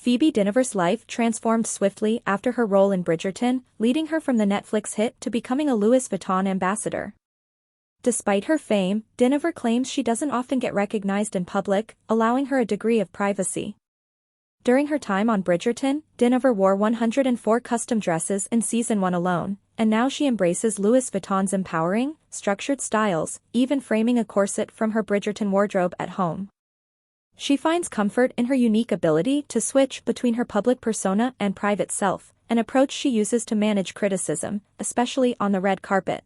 Phoebe Dynevor's life transformed swiftly after her role in Bridgerton, leading her from the Netflix hit to becoming a Louis Vuitton ambassador. Despite her fame, Dynevor claims she doesn't often get recognized in public, allowing her a degree of privacy. During her time on Bridgerton, Dynevor wore 104 custom dresses in season 1 alone, and now she embraces Louis Vuitton's empowering, structured styles, even framing a corset from her Bridgerton wardrobe at home. She finds comfort in her unique ability to switch between her public persona and private self, an approach she uses to manage criticism, especially on the red carpet.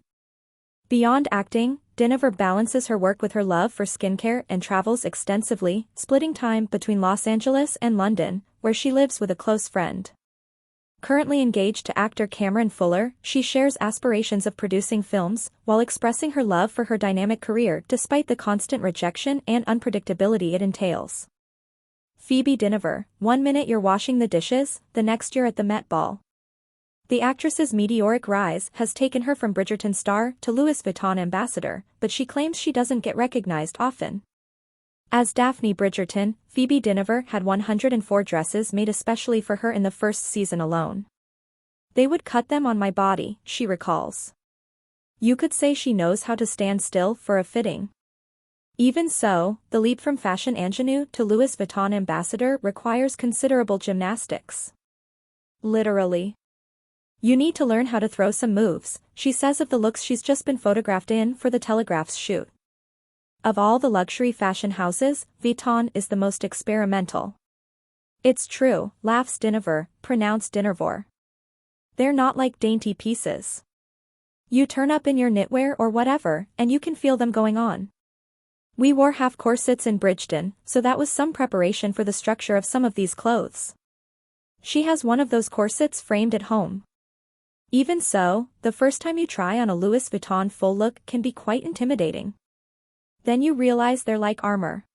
Beyond acting, Dynevor balances her work with her love for skincare and travels extensively, splitting time between Los Angeles and London, where she lives with a close friend. Currently engaged to actor Cameron Fuller, she shares aspirations of producing films, while expressing her love for her dynamic career despite the constant rejection and unpredictability it entails. Phoebe Dynevor, 1 minute you're washing the dishes, the next you're at the Met Ball. The actress's meteoric rise has taken her from Bridgerton star to Louis Vuitton ambassador, but she claims she doesn't get recognized often. As Daphne Bridgerton, Phoebe Dynevor had 104 dresses made especially for her in the first season alone. They would cut them on my body, she recalls. You could say she knows how to stand still for a fitting. Even so, the leap from fashion ingenue to Louis Vuitton ambassador requires considerable gymnastics. Literally. You need to learn how to throw some moves, she says of the looks she's just been photographed in for the Telegraph's shoot. Of all the luxury fashion houses, Vuitton is the most experimental. It's true, laughs Dynevor, pronounced Dynevor. They're not like dainty pieces. You turn up in your knitwear or whatever, and you can feel them going on. We wore half corsets in Bridgerton, so that was some preparation for the structure of some of these clothes. She has one of those corsets framed at home. Even so, the first time you try on a Louis Vuitton full look can be quite intimidating. Then you realize they're like armor.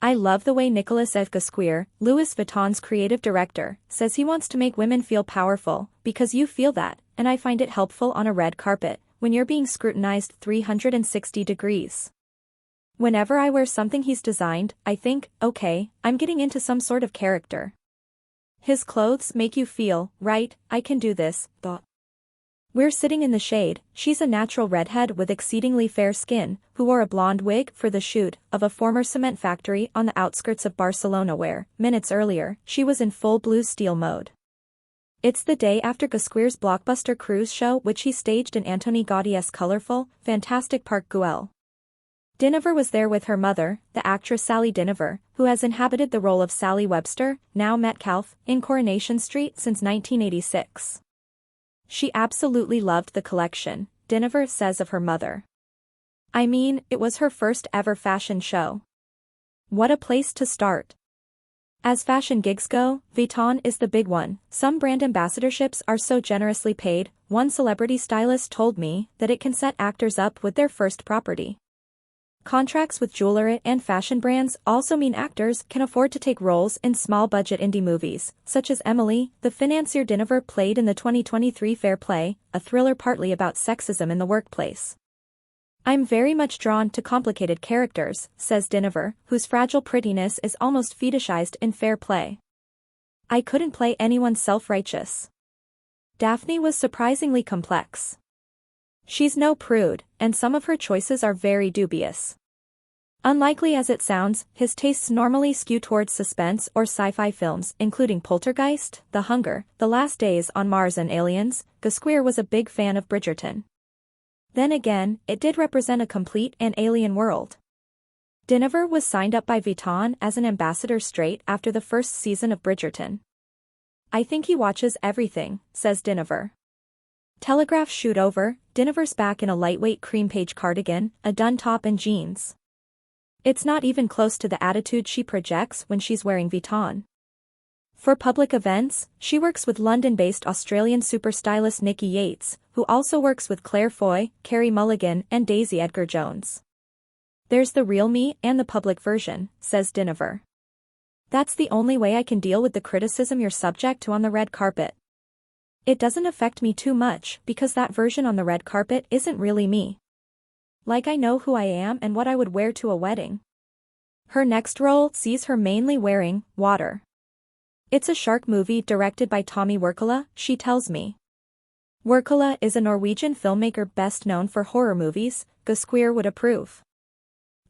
I love the way Nicolas Gasquir, Louis Vuitton's creative director, says he wants to make women feel powerful, because you feel that, and I find it helpful on a red carpet, when you're being scrutinized 360 degrees. Whenever I wear something he's designed, I think, okay, I'm getting into some sort of character. His clothes make you feel, right, I can do this, thought. We're sitting in the shade. She's a natural redhead with exceedingly fair skin, who wore a blonde wig for the shoot of a former cement factory on the outskirts of Barcelona where, minutes earlier, she was in full blue steel mode. It's the day after Gasquir's blockbuster cruise show which he staged in Antoni Gaudi's colorful, fantastic Park Güell. Dynevor was there with her mother, the actress Sally Dynevor, who has inhabited the role of Sally Webster, now Metcalfe, in Coronation Street since 1986. She absolutely loved the collection, Dynevor says of her mother. I mean, it was her first ever fashion show. What a place to start. As fashion gigs go, Vuitton is the big one. Some brand ambassadorships are so generously paid, one celebrity stylist told me that it can set actors up with their first property. Contracts with jewelry and fashion brands also mean actors can afford to take roles in small-budget indie movies, such as Emily, the financier Dynevor played in the 2023 Fair Play, a thriller partly about sexism in the workplace. I'm very much drawn to complicated characters, says Dynevor, whose fragile prettiness is almost fetishized in Fair Play. I couldn't play anyone self-righteous. Daphne was surprisingly complex. She's no prude, and some of her choices are very dubious. Unlikely as it sounds, his tastes normally skew towards suspense or sci-fi films, including Poltergeist, The Hunger, The Last Days on Mars and Aliens. Gasquir was a big fan of Bridgerton. Then again, it did represent a complete and alien world. Dynevor was signed up by Vuitton as an ambassador straight after the first season of Bridgerton. I think he watches everything, says Dynevor. Telegraph shoot over, Dynevor's back in a lightweight cream page cardigan, a dun top and jeans. It's not even close to the attitude she projects when she's wearing Vuitton. For public events, she works with London-based Australian superstylist Nikki Yates, who also works with Claire Foy, Carey Mulligan and Daisy Edgar-Jones. There's the real me and the public version, says Dynevor. That's the only way I can deal with the criticism you're subject to on the red carpet. It doesn't affect me too much because that version on the red carpet isn't really me. Like I know who I am and what I would wear to a wedding. Her next role sees her mainly wearing water. It's a shark movie directed by Tommy Wirkola, she tells me. Wirkola is a Norwegian filmmaker best known for horror movies, Gusqueer would approve.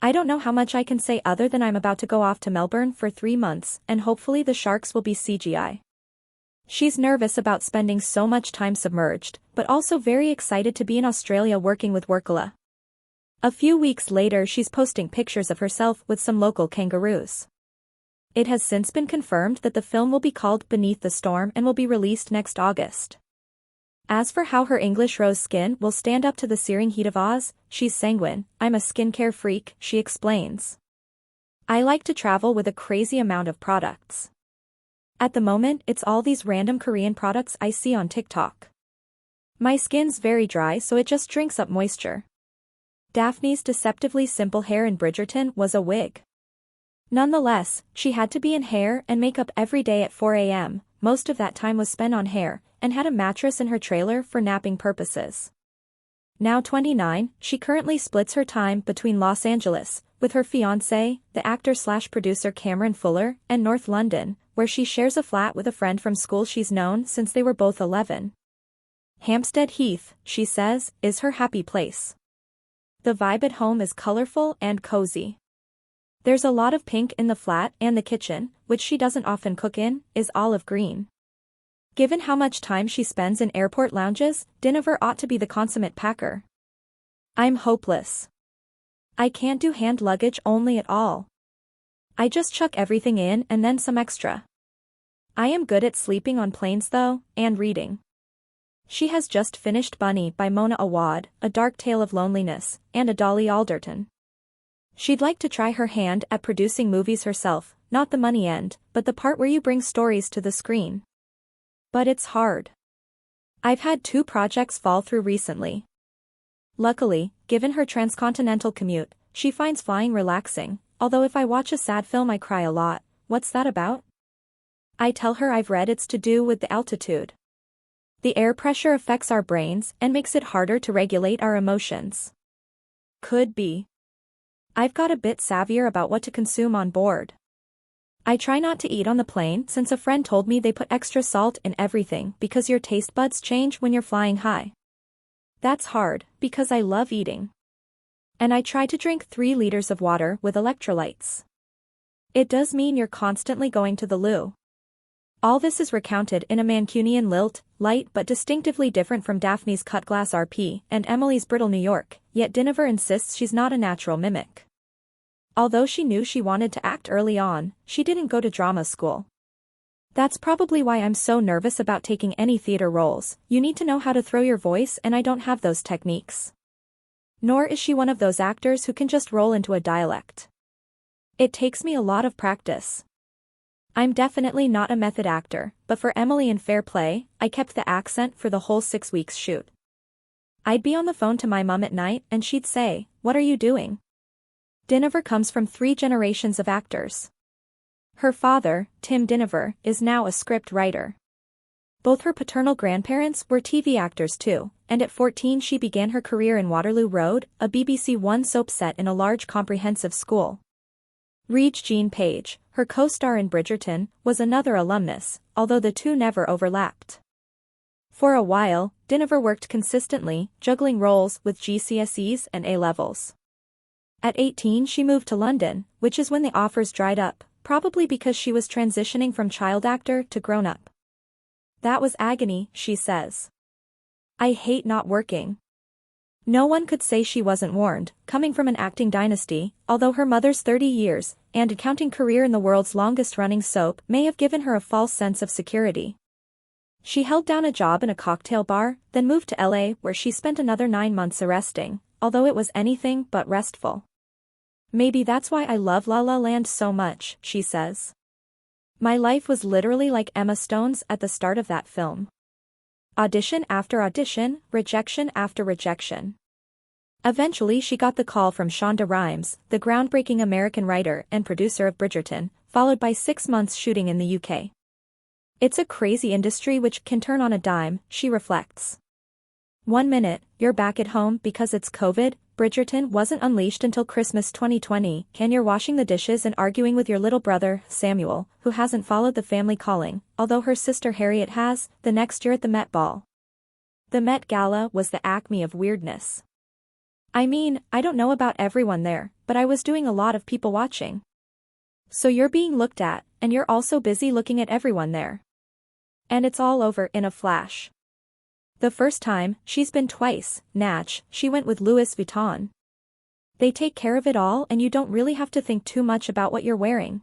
I don't know how much I can say other than I'm about to go off to Melbourne for 3 months and hopefully the sharks will be CGI. She's nervous about spending so much time submerged, but also very excited to be in Australia working with Wirkola. A few weeks later she's posting pictures of herself with some local kangaroos. It has since been confirmed that the film will be called Beneath the Storm and will be released next August. As for how her English rose skin will stand up to the searing heat of Oz, she's sanguine. I'm a skincare freak, she explains. I like to travel with a crazy amount of products. At the moment it's all these random Korean products I see on TikTok. My skin's very dry so it just drinks up moisture. Daphne's deceptively simple hair in Bridgerton was a wig. Nonetheless, she had to be in hair and makeup every day at 4 a.m., most of that time was spent on hair, and had a mattress in her trailer for napping purposes. Now 29, she currently splits her time between Los Angeles, with her fiancé, the actor/producer Cameron Fuller, and North London, where she shares a flat with a friend from school she's known since they were both 11. Hampstead Heath, she says, is her happy place. The vibe at home is colorful and cozy. There's a lot of pink in the flat and the kitchen, which she doesn't often cook in, is olive green. Given how much time she spends in airport lounges, Dynevor ought to be the consummate packer. I'm hopeless. I can't do hand luggage only at all. I just chuck everything in and then some extra. I am good at sleeping on planes though, and reading. She has just finished Bunny by Mona Awad, A Dark Tale of Loneliness, and a Dolly Alderton. She'd like to try her hand at producing movies herself, not the money end, but the part where you bring stories to the screen. But it's hard. I've had 2 projects fall through recently. Luckily, given her transcontinental commute, she finds flying relaxing, although if I watch a sad film I cry a lot. What's that about? I tell her I've read it's to do with the altitude. The air pressure affects our brains and makes it harder to regulate our emotions. Could be. I've got a bit savvier about what to consume on board. I try not to eat on the plane since a friend told me they put extra salt in everything because your taste buds change when you're flying high. That's hard, because I love eating. And I try to drink 3 liters of water with electrolytes. It does mean you're constantly going to the loo. All this is recounted in a Mancunian lilt, light but distinctively different from Daphne's cut glass RP and Emily's brittle New York, yet Dynevor insists she's not a natural mimic. Although she knew she wanted to act early on, she didn't go to drama school. That's probably why I'm so nervous about taking any theater roles. You need to know how to throw your voice and I don't have those techniques. Nor is she one of those actors who can just roll into a dialect. It takes me a lot of practice. I'm definitely not a method actor, but for Emily in Fair Play, I kept the accent for the whole 6 weeks shoot. I'd be on the phone to my mum at night and she'd say, "What are you doing?" Dynevor comes from 3 generations of actors. Her father, Tim Dynevor, is now a script writer. Both her paternal grandparents were TV actors too, and at 14 she began her career in Waterloo Road, a BBC One soap set in a large comprehensive school. Jean Page, her co-star in Bridgerton, was another alumnus, although the 2 never overlapped. For a while, Dynevor worked consistently, juggling roles with GCSEs and A-levels. At 18 she moved to London, which is when the offers dried up, probably because she was transitioning from child actor to grown-up. That was agony, she says. I hate not working. No one could say she wasn't warned, coming from an acting dynasty, although her mother's 30 years, and accounting career in the world's longest-running soap may have given her a false sense of security. She held down a job in a cocktail bar, then moved to LA where she spent another 9 months arresting, although it was anything but restful. Maybe that's why I love La La Land so much, she says. My life was literally like Emma Stone's at the start of that film. Audition after audition, rejection after rejection. Eventually she got the call from Shonda Rhimes, the groundbreaking American writer and producer of Bridgerton, followed by 6 months shooting in the UK. It's a crazy industry which can turn on a dime, she reflects. 1 minute, you're back at home because it's COVID. Bridgerton wasn't unleashed until Christmas 2020, and you're washing the dishes and arguing with your little brother, Samuel, who hasn't followed the family calling, although her sister Harriet has, the next year at the Met Ball. The Met Gala was the acme of weirdness. I mean, I don't know about everyone there, but I was doing a lot of people watching. So you're being looked at, and you're also busy looking at everyone there. And it's all over in a flash. The first time, she's been twice, Natch, she went with Louis Vuitton. They take care of it all and you don't really have to think too much about what you're wearing.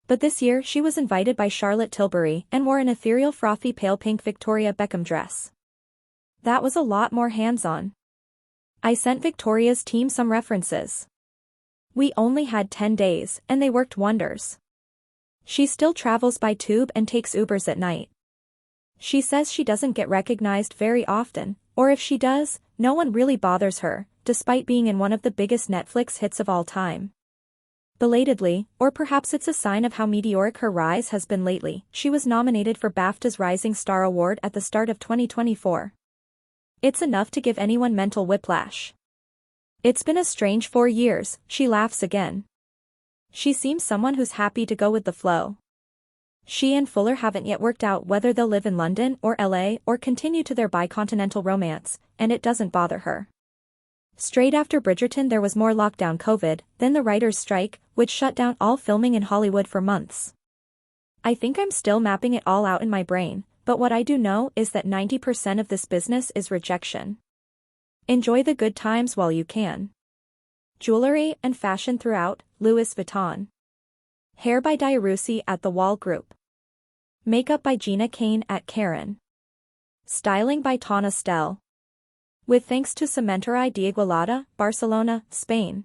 But this year she was invited by Charlotte Tilbury and wore an ethereal frothy pale pink Victoria Beckham dress. That was a lot more hands-on. I sent Victoria's team some references. We only had 10 days, and they worked wonders. She still travels by tube and takes Ubers at night. She says she doesn't get recognized very often, or if she does, no one really bothers her, despite being in one of the biggest Netflix hits of all time. Belatedly, or perhaps it's a sign of how meteoric her rise has been lately, she was nominated for BAFTA's Rising Star Award at the start of 2024. It's enough to give anyone mental whiplash. It's been a strange 4 years, she laughs again. She seems someone who's happy to go with the flow. She and Fuller haven't yet worked out whether they'll live in London or LA or continue to their bicontinental romance, and it doesn't bother her. Straight after Bridgerton there was more lockdown COVID, then the writers' strike, which shut down all filming in Hollywood for months. I think I'm still mapping it all out in my brain, but what I do know is that 90% of this business is rejection. Enjoy the good times while you can. Jewelry and fashion throughout, Louis Vuitton. Hair by Diarusi at The Wall Group. Makeup by Gina Kane at Karen. Styling by Tana Stell. With thanks to Cementeria de Igualada, Barcelona, Spain.